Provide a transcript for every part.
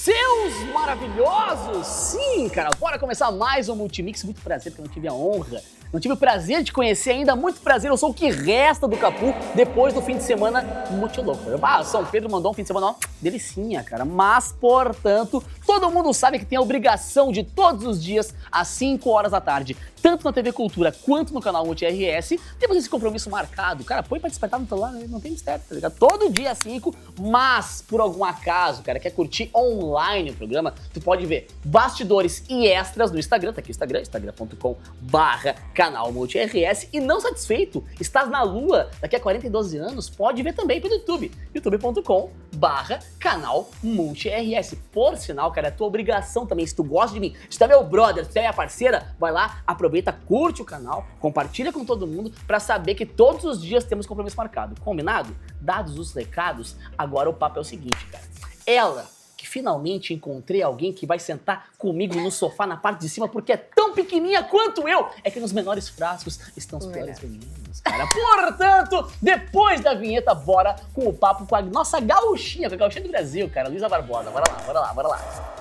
Seus maravilhosos! Sim, cara, bora começar mais um Multimix. Muito prazer, que eu não tive a honra, não tive o prazer de conhecer ainda. Muito prazer, eu sou o que resta do Capu depois do fim de semana muito louco. São Pedro mandou um fim de semana, ó, delicinha, cara. Mas, portanto, todo mundo sabe que tem a obrigação de todos os dias, às 5 horas da tarde, tanto na TV Cultura quanto no canal Multi RS, temos esse compromisso marcado. Cara, põe pra despertar no celular, não tem mistério, tá ligado? Todo dia às 5, mas, por algum acaso, cara, quer curtir online o programa, tu pode ver bastidores e extras no Instagram, tá aqui o Instagram, instagram.com/canal Multi RS, e não satisfeito, estás na lua daqui a 42 anos, pode ver também pelo YouTube, youtube.com/canal Multi RS. Por sinal, cara, é tua obrigação também, se tu gosta de mim, se tu é meu brother, se tu é minha parceira, vai lá, aproveita, curte o canal, compartilha com todo mundo pra saber que todos os dias temos compromisso marcado. Combinado? Dados os recados, agora o papo é o seguinte, cara. Ela, que finalmente encontrei alguém que vai sentar comigo no sofá na parte de cima porque é tão pequenininha quanto eu. É que nos menores frascos estão os piores venenos, cara. Portanto, depois da vinheta, bora com o papo com a nossa gauchinha, com a gauchinha do Brasil, cara, Luísa Barbosa. Bora lá, bora lá, bora lá.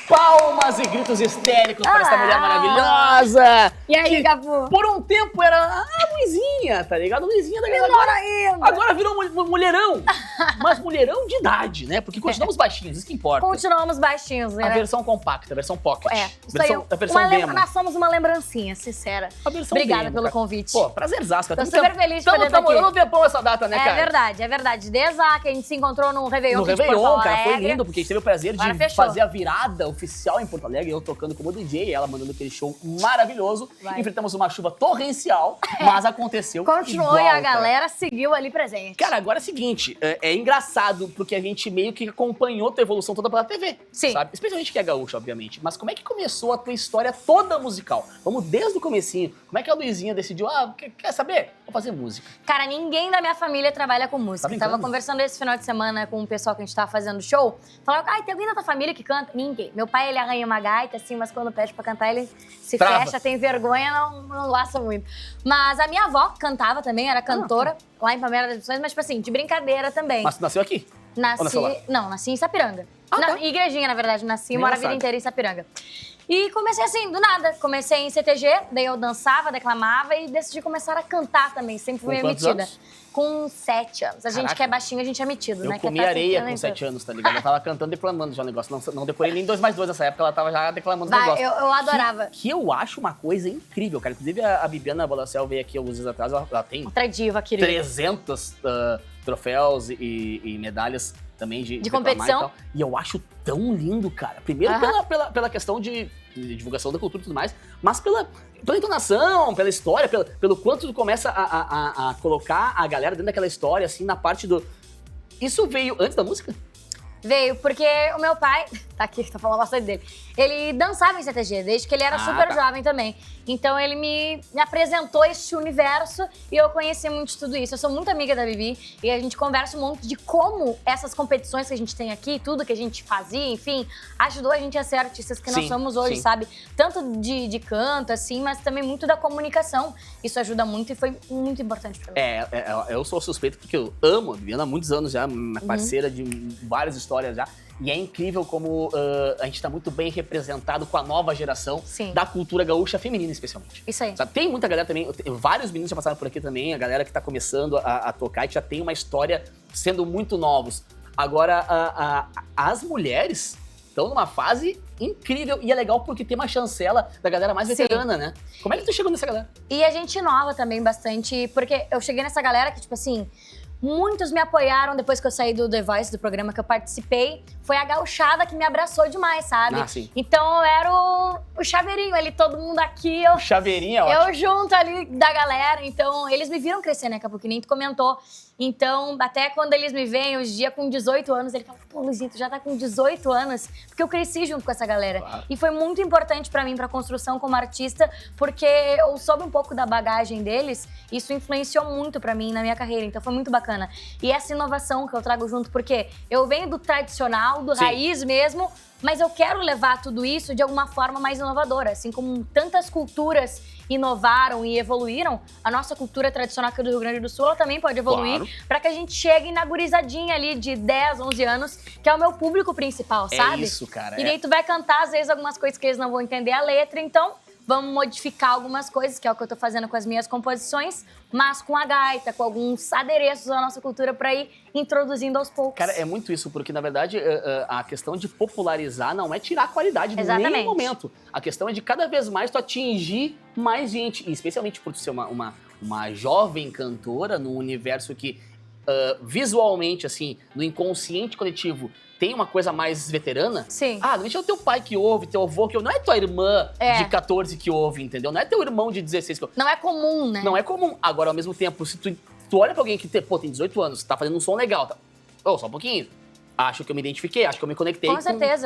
Palmas e gritos histéricos para essa mulher maravilhosa! E aí, Capu? Por um tempo era a Luizinha, tá ligado? Luizinha da galera. Agora virou mulherão. Mas mulherão de idade, né? Porque continuamos baixinhos, isso que importa. Continuamos baixinhos, né? A versão compacta, a versão pocket. É, isso aí. A versão demo. Nós somos uma lembrancinha, sincera. A versão Obrigada demo, pelo cara. convite. Pô, prazerzaço. Tô super feliz de poder estar aqui. Estamos namorando um tempão essa data, né, cara? É verdade, é verdade. Desde lá que a gente se encontrou no Réveillon. No Réveillon, cara, foi lindo, porque a gente teve o prazer de fazer a virada oficial em Porto Alegre, eu tocando como DJ, ela mandando aquele show maravilhoso. Enfrentamos uma chuva torrencial, mas aconteceu Continuou igual, e a galera seguiu ali presente. Cara, agora é o seguinte, é engraçado, porque a gente meio que acompanhou tua evolução toda pela TV, sim, sabe? Especialmente que é gaúcha, obviamente. Mas como é que começou a tua história toda musical? Vamos desde o comecinho. Como é que a Luizinha decidiu, quer saber? Vou fazer música. Cara, ninguém da minha família trabalha com música. Tá Tava conversando esse final de semana com o pessoal que a gente tava fazendo show. Falaram, tem alguém da tua família que canta? Ninguém. Meu pai, ele arranha uma gaita, assim, mas quando pede pra cantar, ele se fecha, tem vergonha, não gosta muito. Mas a minha avó cantava também, era cantora, lá em Palmeiras das Missões, mas, tipo assim, de brincadeira também. Mas tu nasceu aqui? Nasci em Sapiranga. Igrejinha, na verdade, moro a vida inteira em Sapiranga. E comecei assim, do nada. Comecei em CTG, daí eu dançava, declamava e decidi começar a cantar também. Sempre fui metida. Com 7 anos. A gente que é baixinho, a gente é metido, né? Eu comi areia com 7 anos, tá ligado? Eu tava cantando, declamando já o negócio. Não decorei nem 2+2 nessa época, ela tava já declamando o negócio. Eu adorava. Que eu acho uma coisa incrível, cara. Inclusive, a Bibiana Bolacel veio aqui alguns dias atrás, ela tem outra diva, querida. 300 troféus e medalhas também de competição. E eu acho tão lindo, cara. Primeiro pela questão de divulgação da cultura e tudo mais, mas pela entonação, pela história, pelo quanto tu começa a colocar a galera dentro daquela história, assim, na parte do... Isso veio antes da música? Veio, porque o meu pai, tá aqui, tô falando bastante dele, ele dançava em CTG, desde que ele era super jovem também. Então ele me apresentou este universo e eu conheci muito de tudo isso. Eu sou muito amiga da Bibi e a gente conversa um monte de como essas competições que a gente tem aqui, tudo que a gente fazia, enfim, ajudou a gente a ser artistas que nós somos hoje, sabe? Tanto de canto, assim, mas também muito da comunicação. Isso ajuda muito e foi muito importante pra mim. Eu sou suspeito porque eu amo a Bibiana há muitos anos já, minha parceira de várias histórias já. E é incrível como a gente tá muito bem representado com a nova geração da cultura gaúcha feminina, especialmente. Isso aí. Sabe? Tem muita galera também, vários meninos já passaram por aqui também, a galera que tá começando a tocar e já tem uma história sendo muito novos. Agora, as mulheres estão numa fase incrível e é legal porque tem uma chancela da galera mais veterana, né? Como é que tu chegou nessa galera? E a gente nova também bastante, porque eu cheguei nessa galera que, tipo assim... Muitos me apoiaram depois que eu saí do The Voice, do programa que eu participei. Foi a gauchada que me abraçou demais, sabe? Então eu era o chaveirinho ali, todo mundo aqui. Chaveirinho é ótimo. Eu junto ali da galera. Então eles me viram crescer, né, Capu? Que nem tu comentou. Então, até quando eles me veem hoje em dia com 18 anos, ele fala, pô, Luizinha, tu já tá com 18 anos? Porque eu cresci junto com essa galera. Claro. E foi muito importante pra mim, pra construção como artista, porque eu soube um pouco da bagagem deles, e isso influenciou muito pra mim na minha carreira, então foi muito bacana. E essa inovação que eu trago junto, porque eu venho do tradicional, do raiz mesmo, mas eu quero levar tudo isso de alguma forma mais inovadora, assim como tantas culturas inovaram e evoluíram, a nossa cultura tradicional aqui do Rio Grande do Sul ela também pode evoluir para que a gente chegue na gurizadinha ali de 10, 11 anos, que é o meu público principal, sabe? É isso, cara. E daí tu vai cantar, às vezes, algumas coisas que eles não vão entender a letra, então vamos modificar algumas coisas, que é o que eu tô fazendo com as minhas composições, mas com a gaita, com alguns adereços da nossa cultura pra ir introduzindo aos poucos. Cara, é muito isso, porque na verdade a questão de popularizar não é tirar a qualidade em nenhum momento. A questão é de cada vez mais tu atingir mais gente, e especialmente por tu ser uma jovem cantora num universo que visualmente, assim, no inconsciente coletivo, tem uma coisa mais veterana. Sim. Ah, não é o teu pai que ouve, teu avô que ouve. Não é tua irmã de 14 que ouve, entendeu? Não é teu irmão de 16 que ouve. Não é comum, né? Não é comum. Agora, ao mesmo tempo, se tu olha pra alguém que tem 18 anos, tá fazendo um som legal, tá? Só um pouquinho. Acho que eu me identifiquei, acho que eu me conectei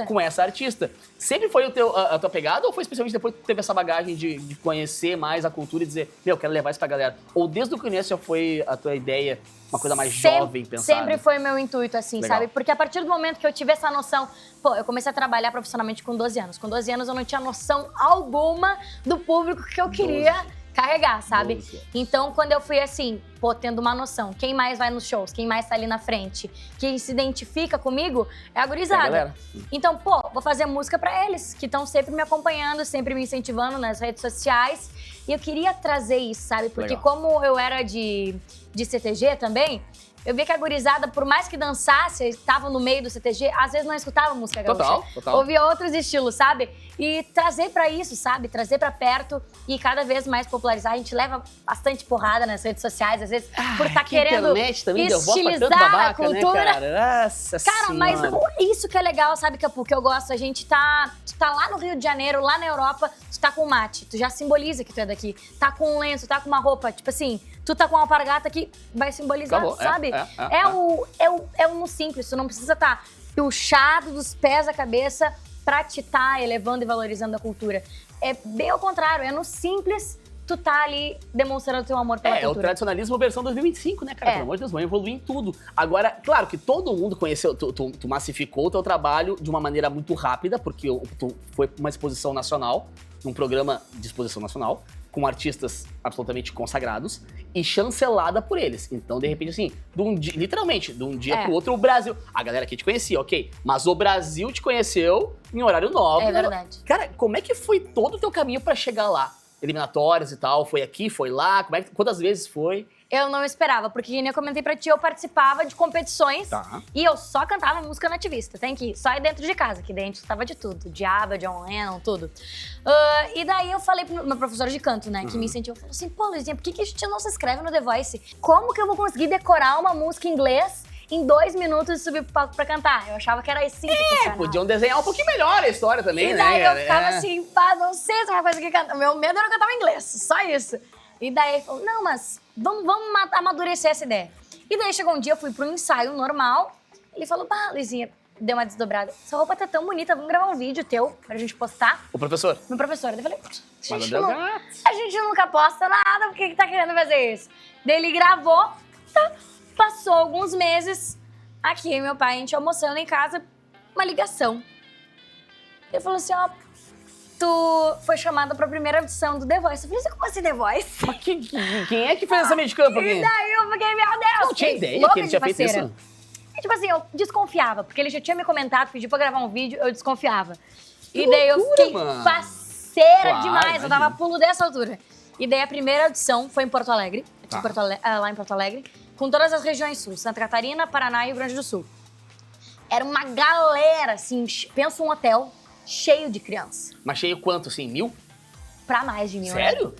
com essa artista. Sempre foi a tua pegada ou foi especialmente depois que tu teve essa bagagem de conhecer mais a cultura e dizer, meu, quero levar isso pra galera? Ou desde o começo já foi a tua ideia, uma coisa mais jovem pensada? Sempre foi meu intuito, assim, Legal. sabe? Porque a partir do momento que eu tive essa noção... Pô, eu comecei a trabalhar profissionalmente com 12 anos. Com 12 anos eu não tinha noção alguma do público que eu queria carregar, sabe? 12. Então, quando eu fui assim, pô, tendo uma noção, quem mais vai nos shows, quem mais tá ali na frente, quem se identifica comigo, é a gurizada. Então, pô, vou fazer música pra eles, que estão sempre me acompanhando, sempre me incentivando nas redes sociais. E eu queria trazer isso, sabe? Porque como eu era de CTG também, eu vi que a gurizada, por mais que dançasse, estava no meio do CTG, às vezes não escutava música gaúcha. Total. Ouvia outros estilos, sabe? E trazer pra isso, sabe? Trazer pra perto e cada vez mais popularizar. A gente leva bastante porrada nas redes sociais, às vezes, por estar querendo estilizar a cultura. Né, cara? Cara, mas isso que é legal, sabe, Capu, que eu gosto. A gente tu tá lá no Rio de Janeiro, lá na Europa, tu tá com mate, tu já simboliza que tu é daqui. Tá com um lenço, tá com uma roupa, tipo assim, tu tá com uma alpargata que vai simbolizar, sabe? É no simples, tu não precisa estar puxado dos pés à cabeça pra te estar elevando e valorizando a cultura. É bem ao contrário, é no simples tu tá ali demonstrando teu amor pela cultura. É o tradicionalismo versão 2025, né, cara? Pelo amor de Deus, vão evoluir em tudo. Agora, claro que todo mundo conheceu, tu massificou o teu trabalho de uma maneira muito rápida, porque tu foi pra uma exposição nacional, num programa de exposição nacional, com artistas absolutamente consagrados e chancelada por eles. Então, de repente, assim, literalmente, de um dia pro outro, o Brasil... A galera aqui te conhecia, ok, mas o Brasil te conheceu em horário nobre. É verdade. Cara, como é que foi todo o teu caminho pra chegar lá? Eliminatórias e tal, foi aqui, foi lá, quantas vezes foi? Eu não esperava, porque, como eu comentei pra ti, eu participava de competições e eu só cantava música nativista. Tem que ir só ir dentro de casa, que daí a gente escutava de tudo. De ABBA, John Lennon, tudo. E daí eu falei pro meu professor de canto, né, que me incentivou, falou assim, pô, Luizinha, por que a gente não se inscreve no The Voice? Como que eu vou conseguir decorar uma música em inglês em 2 minutos e subir pro palco pra cantar? Eu achava que era assim que funcionava. Podiam desenhar um pouquinho melhor a história também, né? E daí eu ficava assim, pá, não sei se é uma coisa que canta. Meu medo era cantar em inglês, só isso. E daí ele falou, não, mas vamos amadurecer essa ideia. E daí chegou um dia, eu fui pro ensaio normal, ele falou, pá, Luizinha, deu uma desdobrada. Essa roupa tá tão bonita, vamos gravar um vídeo teu pra gente postar. O professor? Meu professor. Daí eu falei, a gente nunca posta nada, por que tá querendo fazer isso? Daí ele gravou, passou alguns meses, aqui meu pai, a gente almoçando em casa, uma ligação. Ele falou assim, ó, tu foi chamada pra primeira audição do The Voice. Eu falei, como assim The Voice? Mas quem é que fez essa meio de campo aqui? E daí eu fiquei, meu Deus. Não tinha ideia que ele tinha feito isso? E, tipo assim, eu desconfiava, porque ele já tinha me comentado, pediu pra gravar um vídeo, eu desconfiava. E daí eu fiquei faceira demais, eu tava pulo dessa altura. E daí a primeira audição foi em Porto Alegre, lá em Porto Alegre, com todas as regiões sul, Santa Catarina, Paraná e Rio Grande do Sul. Era uma galera, assim, pensa um hotel cheio de crianças. Mas cheio quanto, assim, 1.000? Pra mais de 1.000. Sério?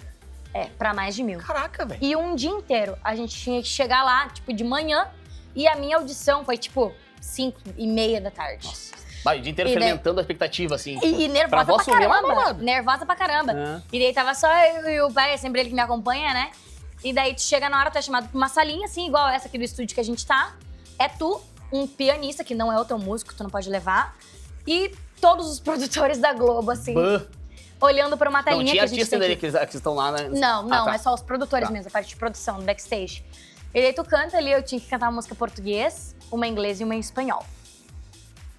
É, pra mais de 1.000. Caraca, velho. E um dia inteiro, a gente tinha que chegar lá, tipo, de manhã, e a minha audição foi, tipo, 5:30 da tarde. Nossa. Vai, o dia inteiro fermentando a expectativa, assim. E nervosa pra caramba. Nervosa pra caramba. E daí tava só eu e o pai, é sempre ele que me acompanha, né? E daí chega na hora, tu é chamado pra uma salinha, assim, igual essa aqui do estúdio que a gente tá. É tu, um pianista, que não é o teu músico, tu não pode levar. E todos os produtores da Globo, assim, olhando pra uma telinha que a gente tem. Não tinha artista que estão lá, né? Não, é só os produtores mesmo, a parte de produção, do backstage. E daí tu canta ali, eu tinha que cantar uma música em português, uma em inglês e uma em espanhol.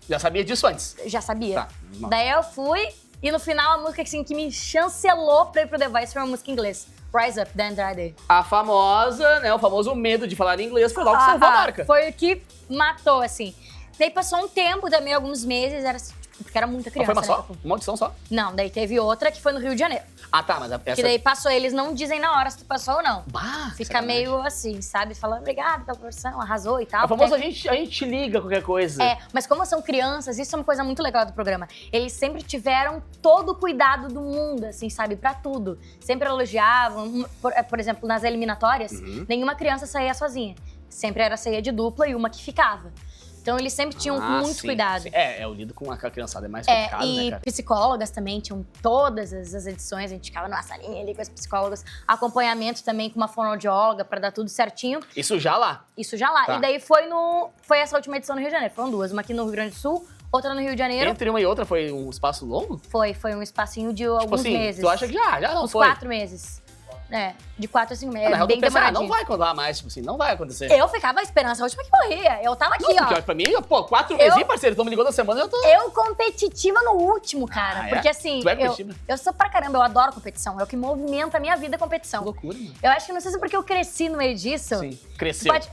Já sabia disso antes? Já sabia. Tá. Daí eu fui E no final, a música assim, que me chancelou pra ir pro The Voice foi uma música em inglês. Rise Up, da Andrade. A famosa, né, o famoso medo de falar inglês foi logo que salvou a marca. Foi o que matou, assim. Daí passou um tempo também, alguns meses, era porque era muita criança, Foi uma né? só? Uma audição só? Não, daí teve outra que foi no Rio de Janeiro. Ah, tá, mas essa... Que daí passou, eles não dizem na hora se tu passou ou não. Bah, Fica sacanagem. meio assim, sabe? Falando, obrigada pela profissão, arrasou e tal. É o famoso porque- a gente liga qualquer coisa. É, mas como são crianças, isso é uma coisa muito legal do programa. Eles sempre tiveram todo o cuidado do mundo, assim, sabe? Pra tudo. Sempre elogiavam. Por exemplo, nas eliminatórias, nenhuma criança saía sozinha. Sempre era saía de dupla e uma que ficava. Então eles sempre tinham muito sim, cuidado. sim. É, o lido com a criançada é mais complicado, E né, cara? psicólogas também, tinham todas as edições, a gente ficava numa salinha ali com as psicólogas. Acompanhamento também com uma fonoaudióloga pra dar tudo certinho. Isso já lá. Isso já lá. Tá. E daí foi essa última edição no Rio de Janeiro. Foram duas, uma aqui no Rio Grande do Sul, outra no Rio de Janeiro. Entre uma e outra foi um espaço longo? Foi um espacinho de alguns Tipo assim, meses. tu acha que já não Uns foi? 4 meses. É, de 4 a 5 meses. Na real, bem tu pensa, demoradinho. não vai contar mais, tipo assim, não vai acontecer. Eu ficava esperando essa última que morria. Eu tava aqui, Não, porque ó. pra mim, pô, 4 meses, parceiro, tu me ligou na semana, eu tô... Eu competitiva no último, cara. Ah, é? Porque assim, Tu é competitiva? eu sou pra caramba, eu adoro competição. É o que movimenta a minha vida, a Que competição. loucura, mano. Eu acho que não sei se é porque eu cresci no meio disso. Sim, Tu cresceu. pode,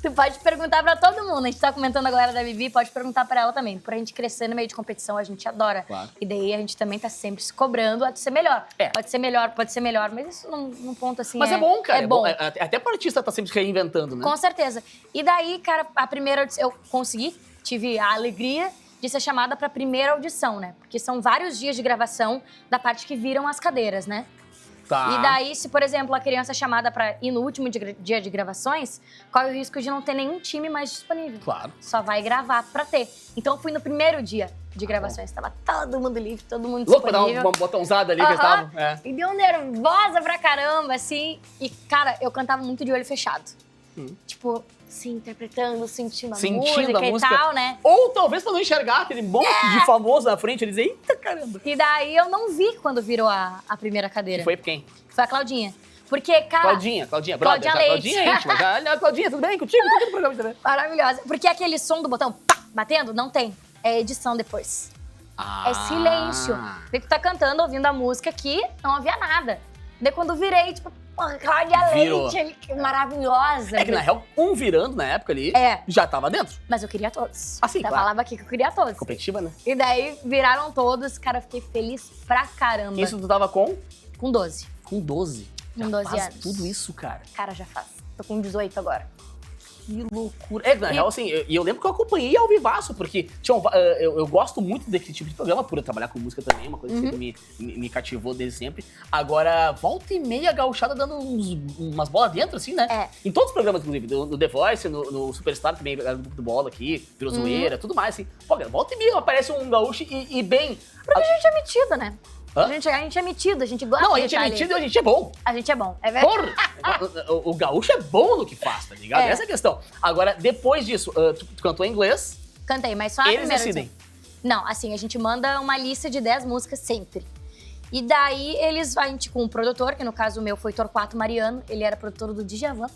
tu pode perguntar pra todo mundo. A gente tá comentando a galera da Bibi, pode perguntar pra ela também. Por a gente crescer no meio de competição, a gente adora. Claro. E daí a gente também tá sempre se cobrando a ser melhor. É. Pode ser melhor, mas isso num ponto assim. Mas é bom, cara. É bom. Até pro artista tá sempre se reinventando, né? Com certeza. E daí, cara, a primeira audição, eu consegui, tive a alegria de ser chamada pra primeira audição, né? Porque são vários dias de gravação da parte que viram as cadeiras, né? Tá. E daí, se, por exemplo, a criança é chamada pra ir no último dia de gravações, corre o risco de não ter nenhum time mais disponível. Claro. Só vai gravar pra ter. Então, eu fui no primeiro dia de gravações. Tava todo mundo livre, todo mundo Louco pra dar disponível. uma botãozada ali que eles Aham. estavam. É. E deu nervosa pra caramba, assim. E, cara, eu cantava muito de olho fechado. Tipo, se interpretando, sentindo a Sentindo a música. e tal, né? Ou talvez pra não enxergar aquele monte de famoso na frente, eles dizem, eita caramba. E daí eu não vi quando virou a primeira cadeira. Foi quem? Foi a Claudinha. Porque, cara... Claudinha, brother. Claudinha já, Leite. Claudinha é íntima. Já, olha, Claudinha, tudo bem contigo? Tô aqui no programa também. Maravilhosa. Porque aquele som do botão, pá, batendo, não tem. É edição depois. É silêncio. Daí tu tá cantando, ouvindo a música aqui, não ouvia nada. Daí quando virei, tipo, porra, Cláudia Virou. Leite, maravilhosa. É que na real, virando na época ali, É. já tava dentro. Mas eu queria todos. Ah, sim, Eu claro. falava aqui que eu queria todos. Competitiva, né? E daí viraram todos, cara, eu fiquei feliz pra caramba. Isso tu tava com? Com 12. Com 12. Com Já 12 faz anos. tudo isso, cara. Cara, já faz. Tô com 18 agora. Que loucura. É, na real, assim, eu lembro que eu acompanhei ao vivaço, porque eu gosto muito desse tipo de programa, por eu trabalhar com música também, uma coisa que sempre me cativou desde sempre. Agora, volta e meia, a gauchada dando umas bolas dentro, assim, né? É. Em todos os programas, inclusive, no The Voice, no Superstar também, no grupo do bola aqui, virou zoeira, tudo mais, assim. Pô, cara, volta e meia aparece um gaúcho e bem... Porque a gente é metido, né? Hã? A gente é metido, a gente gosta Não, a de gente é estar metido e ali. a gente é bom. A gente é bom, é verdade. Porra! O gaúcho é bom no que faz, tá ligado? É. Essa é a questão. Agora, depois disso, tu cantou em inglês, Cantei, mas só a eles primeira decidem. edição. Não, assim, a gente manda uma lista de 10 músicas sempre. E daí a gente com um produtor, que no caso o meu foi Torquato Mariano, ele era produtor do Djavan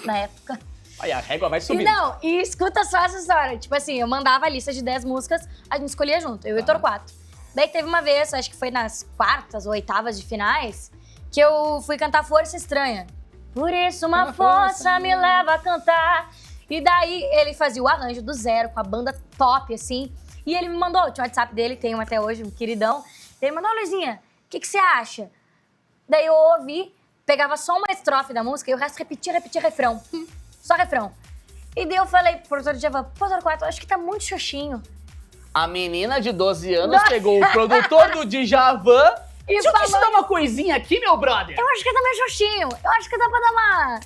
na época. Aí a régua vai E subindo. não, e escuta só essa história. Tipo assim, eu mandava a lista de 10 músicas, a gente escolhia junto, eu e o Torquato. Daí teve uma vez, acho que foi nas quartas ou oitavas de finais, que eu fui cantar Força Estranha. Por isso uma força me leva a cantar. E daí ele fazia o arranjo do zero, com a banda top, assim. E ele me mandou, tinha o WhatsApp dele, tem um até hoje, um queridão. Ele mandou, Luizinha, o que você acha? Daí eu ouvi, pegava só uma estrofe da música e o resto repetia refrão. Só refrão. E daí eu falei pro produtor de Djavan, pô, Torquato, acho que tá muito xoxinho. A menina de 12 anos pegou o produtor do Djavan E deixa eu falou- te dar uma coisinha aqui, meu brother. Eu acho que tá meio xoxinho, eu acho que dá pra dar uma...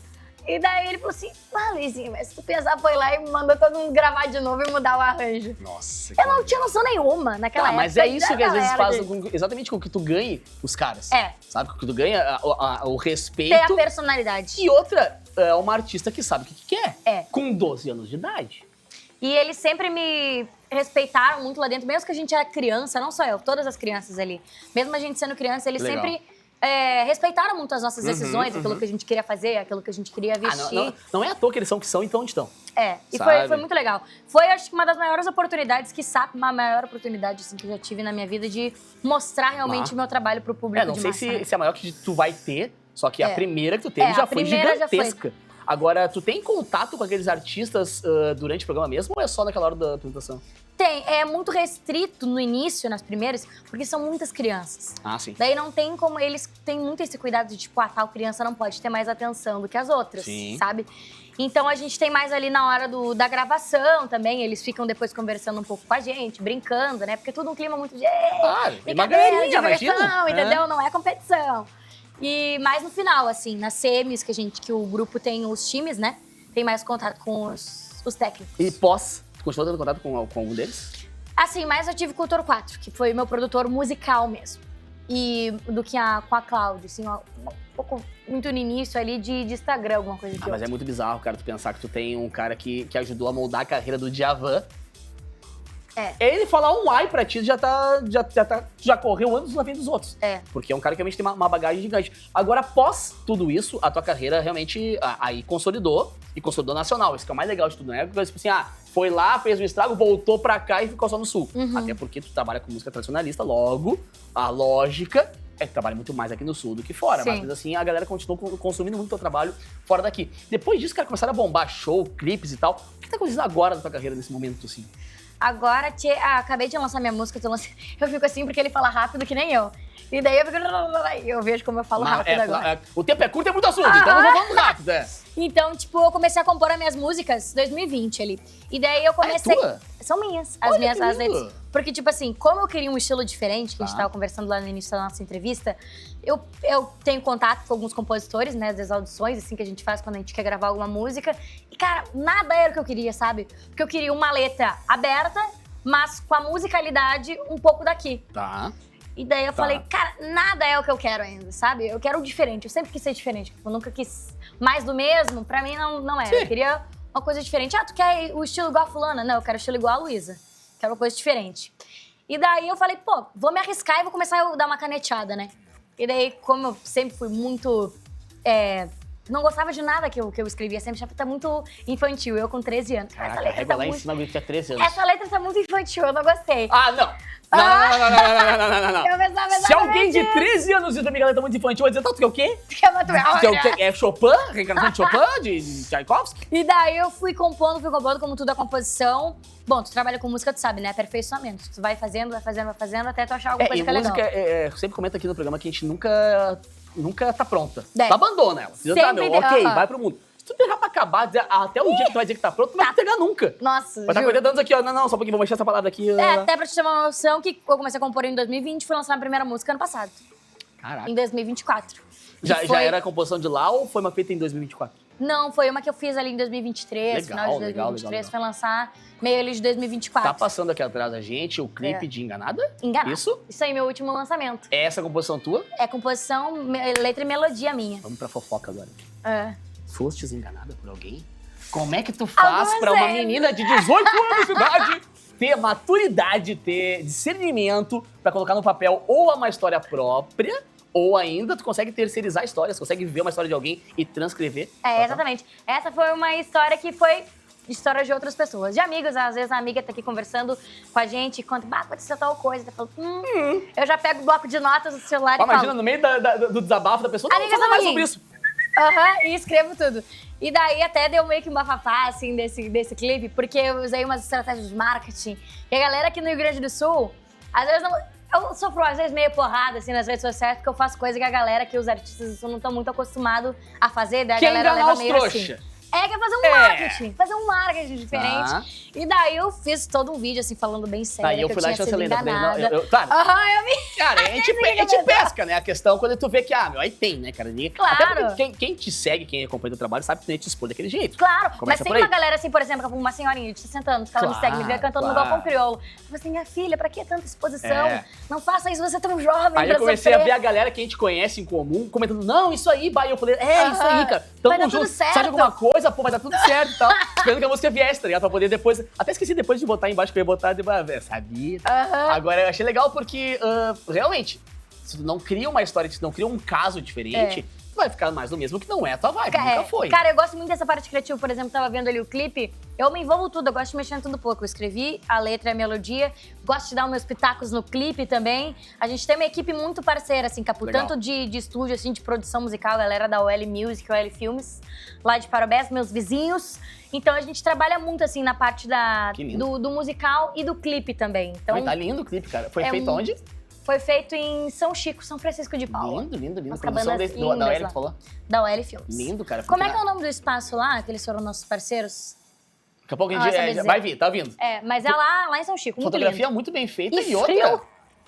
E daí ele falou assim, Luizinho, mas se tu pensar, foi lá e mandou todo mundo gravar de novo e mudar o arranjo. Nossa, Eu não tinha noção nenhuma naquela época. mas é isso da que às vezes galera, faz exatamente com que tu ganhe os caras. É. Sabe? Com que tu ganha o Ter respeito. a personalidade. E outra, é uma artista que sabe o que quer. É. Com 12 anos de idade. E eles sempre me respeitaram muito lá dentro, mesmo que a gente era criança, não só eu, todas as crianças ali. Mesmo a gente sendo criança, eles Legal. sempre respeitaram muito as nossas decisões, aquilo que a gente queria fazer, aquilo que a gente queria vestir. Não é à toa que eles são o que são, então onde estão. E foi muito legal. Foi, acho que, uma das maiores oportunidades, uma maior oportunidade assim, que eu já tive na minha vida de mostrar realmente o meu trabalho pro público não de sei massa, se é a maior que tu vai ter, só que a primeira que tu teve já foi gigantesca. Agora, tu tem contato com aqueles artistas durante o programa mesmo, ou é só naquela hora da apresentação? Tem, é muito restrito no início, nas primeiras, porque são muitas crianças. Ah, sim. Daí não tem como, eles têm muito esse cuidado de, tipo, tal criança não pode ter mais atenção do que as outras, sabe? Então a gente tem mais ali na hora da gravação também, eles ficam depois conversando um pouco com a gente, brincando, né? Porque é tudo um clima muito de uma galerinha, imagina. Entendeu? Não é competição. E mais no final, assim, nas semis, que o grupo tem os times, né? Tem mais contato com os técnicos. E pós? Tu continuou tendo contato com algum deles? Assim, mais eu tive com o Torquato, que foi meu produtor musical mesmo. E do que com a Cláudia, assim, um pouco muito no início ali de Instagram, alguma coisa de mas é muito bizarro, cara, tu pensar que tu tem um cara que ajudou a moldar a carreira do Djavan. Ele falar um ai pra ti já correu antes na frente dos outros. Porque é um cara que realmente tem uma bagagem gigante. Agora, após tudo isso, a tua carreira realmente aí consolidou, e consolidou nacional. Isso que é o mais legal de tudo, né? Porque, tipo assim, foi lá, fez um estrago, voltou pra cá e ficou só no Sul. Até porque tu trabalha com música tradicionalista, logo, a lógica é que trabalha muito mais aqui no Sul do que fora. Mas assim, a galera continuou consumindo muito o teu trabalho fora daqui. Depois disso, cara, começaram a bombar show, clipes e tal. O que tá acontecendo agora na tua carreira nesse momento, assim? Agora, acabei de lançar minha música, eu fico assim porque ele fala rápido que nem eu. E daí eu vejo como eu falo rápido agora. O tempo é curto e é muito assunto, então eu vou falando rápido, Então, tipo, eu comecei a compor as minhas músicas em 2020 ali. E daí eu comecei... São minhas, as letras. Porque, tipo assim, como eu queria um estilo diferente, que a gente tava conversando lá no início da nossa entrevista, eu tenho contato com alguns compositores, né, das audições, assim, que a gente faz quando a gente quer gravar alguma música. E, cara, nada era o que eu queria, sabe? Porque eu queria uma letra aberta, mas com a musicalidade um pouco daqui. E daí eu falei, cara, nada é o que eu quero ainda, sabe? Eu quero o diferente, eu sempre quis ser diferente. Eu nunca quis mais do mesmo, pra mim não era. Eu queria uma coisa diferente. Tu quer o estilo igual a fulana? Não, eu quero o estilo igual a Luísa. Quero uma coisa diferente. E daí eu falei, pô, vou me arriscar e vou começar a dar uma caneteada, né? E daí, como eu sempre fui muito... não gostava de nada que eu escrevia, sempre achava que tá muito infantil. Eu com 13 anos. Caraca, essa letra tá muito... em cima que tinha 13 anos. Essa letra tá muito infantil, eu não gostei. Não. Se alguém de 13 anos diz pra mim que ela tá muito infantil, vai dizer, tu quer o quê? É Chopin? Reencarnação de Chopin? De Tchaikovsky? E daí eu fui compondo como tudo a composição. Bom, tu trabalha com música, tu sabe, né? Aperfeiçoamento. Tu vai fazendo, até tu achar alguma coisa que é legal. Eu sempre comento aqui no programa que a gente nunca tá pronta. Tu abandona ela. Vai pro mundo. Se tu deixar pra acabar, até o dia que tu vai dizer que tá pronto, tu não vai pegar nunca. Nossa, vai estar cuidando aqui, ó. Não, só um pouquinho, vou mexer essa palavra aqui. Até pra te ter uma noção que eu comecei a compor em 2020 e fui lançar a primeira música ano passado. Caraca. Em 2024. Já era a composição de lá ou foi uma feita em 2024? Não, foi uma que eu fiz ali em 2023, final de 2023, legal. Foi lançar meio ali de 2024. Tá passando aqui atrás da gente o clipe de Enganada? Enganada. Isso aí, meu último lançamento. É essa a composição tua? É composição, letra e melodia minha. Vamos pra fofoca agora. Fostes enganada por alguém? Como é que tu faz pra uma menina de 18 anos de idade ter maturidade, ter discernimento pra colocar no papel ou uma história própria, ou ainda tu consegue terceirizar histórias, consegue ver uma história de alguém e transcrever? Exatamente. Essa foi uma história que foi história de outras pessoas, de amigos. Às vezes a amiga tá aqui conversando com a gente e conta, aconteceu tal coisa. Tá falando, eu já pego o bloco de notas do celular e falo. Imagina, no meio do desabafo da pessoa, não fala mais sobre isso. E escrevo tudo. E daí até deu meio que um bafafá, assim, desse clipe, porque eu usei umas estratégias de marketing. E a galera aqui no Rio Grande do Sul, às vezes eu sofro, às vezes, meio porrada, assim, nas redes sociais, porque eu faço coisa que a galera, que os artistas do Sul não estão muito acostumados a fazer, daí a galera leva meio assim. Quer fazer um marketing diferente. E daí eu fiz todo um vídeo, assim, falando bem sério, Aí eu fui lá e chancelei. Claro. Eu vi. Cara, a gente pesca, né? A questão quando tu vê que, aí tem, né, cara? Claro. Até quem te segue, quem acompanha o trabalho, sabe que tu ia te expor daquele jeito. Claro, mas tem uma galera, assim, por exemplo, uma senhorinha de 60 anos, que ela me segue, me vê cantando no Galpão Crioulo. Eu falei assim, minha filha, pra que tanta exposição? Não faça isso, você é tão jovem. Aí eu comecei a ver a galera que a gente conhece em comum, comentando, não, isso aí, Bah. Eu falei, isso aí, cara. Tamo junto. Sabe alguma coisa, pô, vai dar tudo certo e tal. Esperando que a música viesse, tá ligado? Pra poder depois... Até esqueci depois de botar embaixo que eu ia botar, sabia. Agora eu achei legal porque, realmente, Se tu não cria uma história, se tu não cria um caso diferente, tu vai ficar mais do mesmo que não é a tua vibe, nunca foi. Cara, eu gosto muito dessa parte criativa, por exemplo, tava vendo ali o clipe, eu me envolvo tudo, eu gosto de mexer em tudo pouco. Eu escrevi a letra e a melodia, gosto de dar os meus pitacos no clipe também. A gente tem uma equipe muito parceira, assim, Capu, Legal. tanto de estúdio, assim, de produção musical, a galera da OL Music, OL Filmes, lá de Parobés, meus vizinhos. Então a gente trabalha muito, assim, na parte do musical e do clipe também. Então, Mas tá lindo o clipe, cara. Foi feito onde? Foi feito em São Chico, São Francisco de Paula. Lindo. Umas Produção cabanas da lindas L que lá. tu falou? Da OL Filmes. Lindo, cara. Como é que é o nome do espaço lá, que eles foram nossos parceiros? Daqui a pouco a Nossa, gente mas vai vir, tá vindo. Mas é lá em São Chico, muito Fotografia lindo. muito bem feita E e outra. frio.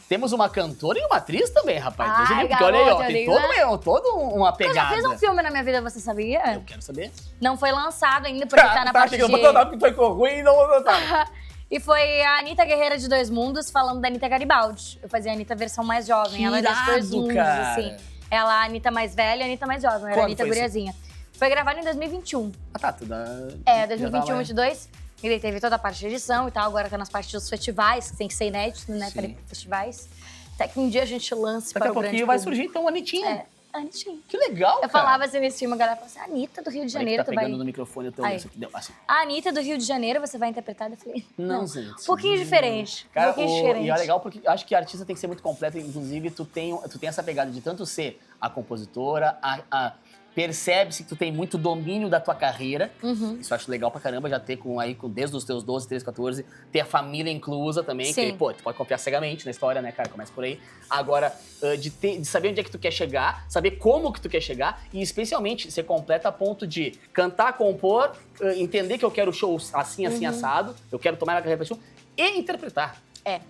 Temos uma cantora e uma atriz também, rapaz. Ai, Inclusive, porque olha aí, ó, garota, tem eu digo, todo uma Eu pegada. já fiz um filme na minha vida, você sabia? Eu quero saber. Não foi lançado ainda, porque tá na parte chegando de... pra contar porque ficou ruim e não vou contar. E foi a Anitta Guerreira de Dois Mundos falando da Anitta Garibaldi. Eu fazia a Anitta versão mais jovem, Que ela era de Dois irado, Mundos, cara. assim. Ela, a Anitta mais velha e a Anitta mais jovem, era a Quando Anitta foi isso? guriazinha. Foi gravado em 2021. Ah, tá, tu dá... 2021, 2022. Ele teve toda a parte de edição e tal, agora tá nas partes dos festivais, que tem que ser inédito, né, para ir pra festivais. Até que um dia a gente lance Daqui para a o grande pouquinho vai público. surgir, então, a Anitinha. Anitinha. Que legal, Eu cara. falava assim nesse filme, a galera falava assim, Anitta do Rio de Janeiro, Tá tu vai... pegando no microfone o teu Aí. isso aqui. Deu, assim. A Anitta do Rio de Janeiro, você vai interpretar? Eu falei, Não, gente. Um pouquinho diferente. Cara, um pouquinho diferente. e é legal porque acho que a artista tem que ser muito completa. Inclusive, tu tem essa pegada de tanto ser a compositora, percebe-se que tu tem muito domínio da tua carreira. Isso eu acho legal pra caramba, já ter desde os teus 12, 13, 14, ter a família inclusa também. Sim. Que, pô, tu pode confiar cegamente na história, né, cara? Começa por aí. Agora, de saber onde é que tu quer chegar, saber como que tu quer chegar e, especialmente, ser completa a ponto de cantar, compor, entender que eu quero show assim, assado, eu quero tomar a carreira pra show e interpretar.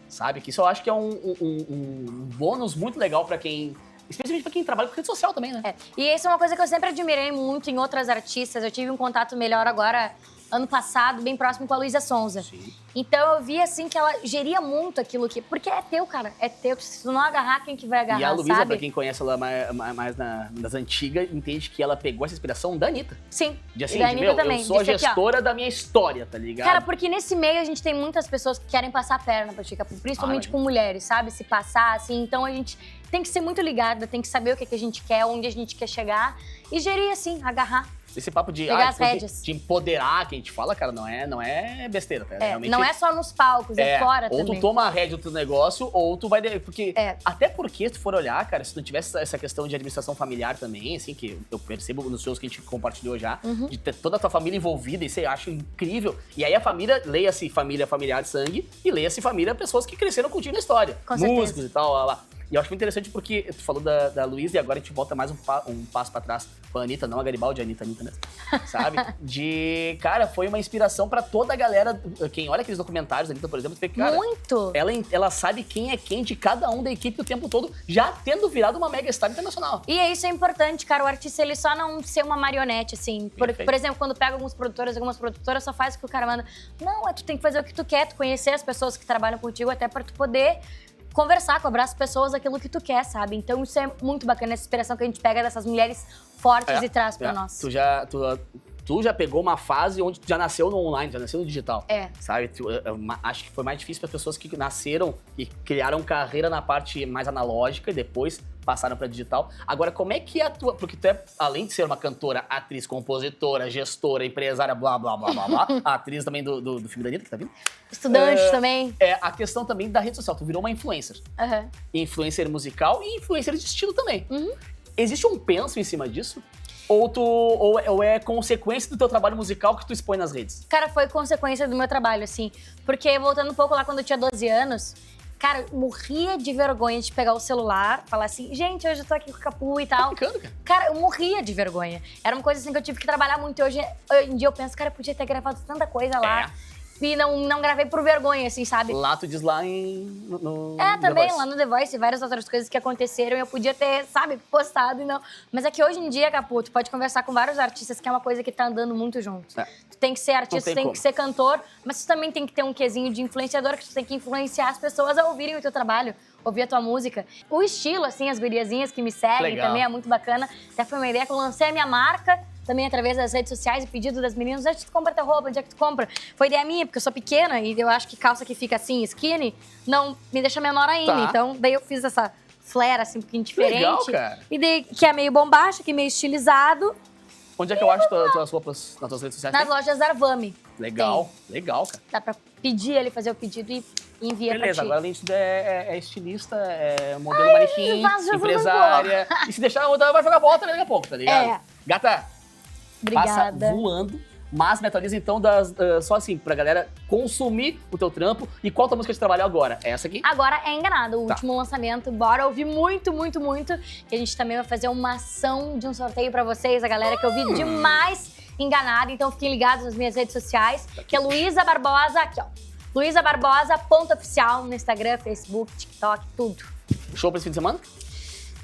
Sabe? Que isso eu acho que é um bônus muito legal pra quem... Especialmente pra quem trabalha com rede social também, né? E isso é uma coisa que eu sempre admirei muito em outras artistas. Eu tive um contato melhor agora, ano passado, bem próximo com a Luísa Sonza. Sim. Então eu vi, assim, que ela geria muito aquilo que... Porque é teu, cara. É teu. Se tu não agarrar, quem que vai agarrar, E a Luísa, sabe? pra quem conhece ela mais das antigas, entende que ela pegou essa inspiração da Anitta. Sim. De assim, e da de, Anitta meu, também. eu sou a Disse aqui, ó, gestora da minha história, tá ligado? cara, porque nesse meio a gente tem muitas pessoas que querem passar a perna pra Chica, principalmente com mulheres, sabe? Se passar, assim. Então a gente tem que ser muito ligada, tem que saber o que a gente quer, onde a gente quer chegar e gerir, assim, agarrar. Esse papo de, Pegar as rédeas. de empoderar que a gente fala, cara, não é besteira, tá? Realmente, não é só nos palcos, é fora ou também. tu toma a rédea do teu negócio, ou tu vai... Porque, É. até porque, se tu for olhar, cara, se tu não tivesse essa questão de administração familiar também, assim, que eu percebo nos shows que a gente compartilhou já, de ter toda a tua família envolvida, isso eu acho incrível. E aí a família, leia-se família familiar de sangue, e leia-se família pessoas que cresceram contigo na história. Com certeza. Músicos e tal, lá. E eu acho muito interessante porque tu falou da Luísa e agora a gente volta mais um passo pra trás com a Anitta, não a Garibaldi, a Anitta mesmo, sabe? De, cara, foi uma inspiração pra toda a galera, quem olha aqueles documentários da Anitta, por exemplo, tu vê que, cara, Muito! ela sabe quem é quem de cada um da equipe o tempo todo, já tendo virado uma mega star internacional. E isso é importante, cara. O artista, ele só não ser uma marionete, assim. Por exemplo, quando pega algumas produtoras só faz o que o cara manda. Não, tu tem que fazer o que tu quer, tu conhecer as pessoas que trabalham contigo, até pra tu poder conversar, cobrar as pessoas aquilo que tu quer, sabe? Então isso é muito bacana, essa inspiração que a gente pega dessas mulheres fortes e traz pra nós. Tu já pegou uma fase onde tu já nasceu no online, já nasceu no digital. Sabe? Acho que foi mais difícil para pessoas que nasceram e criaram carreira na parte mais analógica e depois passaram pra digital. Agora, como é que é a tua... Porque tu é, além de ser uma cantora, atriz, compositora, gestora, empresária, blá, blá, blá, blá, blá, a atriz também do filme da Anitta, que tá vindo? Estudante também. É a questão também da rede social. Tu virou uma influencer. Influencer musical e influencer de estilo também. Existe um penso em cima disso? Ou é consequência do teu trabalho musical que tu expõe nas redes? Cara, foi consequência do meu trabalho, assim. Porque, voltando um pouco lá quando eu tinha 12 anos, cara, eu morria de vergonha de pegar o celular, falar assim, gente, hoje eu tô aqui com o Capu e tal. Tá brincando, cara? Cara, eu morria de vergonha. Era uma coisa assim que eu tive que trabalhar muito. Hoje em dia eu penso, cara, eu podia ter gravado tanta coisa lá. E não gravei por vergonha, assim, sabe? Lá tu diz lá no também, The Voice. lá no The Voice, várias outras coisas que aconteceram e eu podia ter, sabe, postado e não. Mas é que hoje em dia, Capu, tu pode conversar com vários artistas, que é uma coisa que tá andando muito junto. Tu tem que ser artista, tu tem que ser cantor, mas tu também tem que ter um quesinho de influenciador, que tu tem que influenciar as pessoas a ouvirem o teu trabalho, ouvir a tua música. O estilo, assim, as guriazinhas que me seguem também é muito bacana. Até foi uma ideia que eu lancei a minha marca, também através das redes sociais e pedido das meninas, onde é que tu compra tua roupa, onde é que tu compra? Foi ideia minha, porque eu sou pequena e eu acho que calça que fica assim, skinny, não me deixa menor ainda. Então, daí eu fiz essa flare, assim, um pouquinho diferente. Legal, cara. Que é meio bombacha, que é meio estilizado. Onde é que eu acho tuas roupas nas tuas redes sociais? Nas lojas Arvami. Legal, legal, cara. Dá pra pedir ele, fazer o pedido e envia Beleza, pra ti. agora além disso é estilista, é modelo manequim, faz jogo empresária. E se deixar, vai jogar bola também daqui a pouco, tá ligado? É. Gata, passa Obrigada. voando. Mas me atualiza então só assim, pra galera consumir o teu trampo. E qual tua música de trabalho agora? É essa aqui? Agora é Enganado, o Tá. último lançamento. Bora ouvir muito, muito, muito. Que a gente também vai fazer uma ação de um sorteio pra vocês, a galera que ouviu demais Enganado. Então fiquem ligados nas minhas redes sociais, que é Luísa Barbosa, aqui ó. Luísa Barbosa, .oficial no Instagram, Facebook, TikTok, tudo. Show pra esse fim de semana?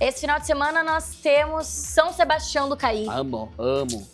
Esse final de semana nós temos São Sebastião do Caí. Amo.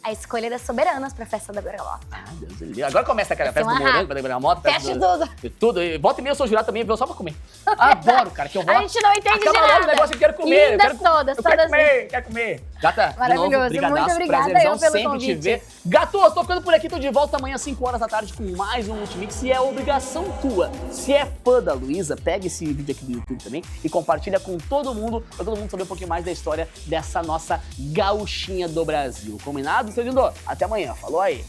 A escolha das soberanas pra festa da Bergamota. Ah, Deus do céu. Agora começa aquela Vai ser festa do uma morango, pra a moto, Fecha tudo. Tudo. E volta e meia eu sou jurado também, viu? Só pra comer. Adoro, cara, que eu vou. A gente não entende de Acaba logo nada. o negócio, eu quero comer. Lindas eu quero, todas, eu quero todas. comer, quero comer. Gata, Maravilhoso, de novo, brigadaço, muito obrigada prazerzão eu pelo sempre convite. te ver. Gatos, tô ficando por aqui, tô de volta amanhã às 5 horas da tarde com mais um Multimix e é obrigação tua. Se é fã da Luísa, pega esse vídeo aqui do YouTube também e compartilha com todo mundo, pra todo mundo saber um pouquinho mais da história dessa nossa gauchinha do Brasil. Combinado, seu lindo? Até amanhã, falou aí.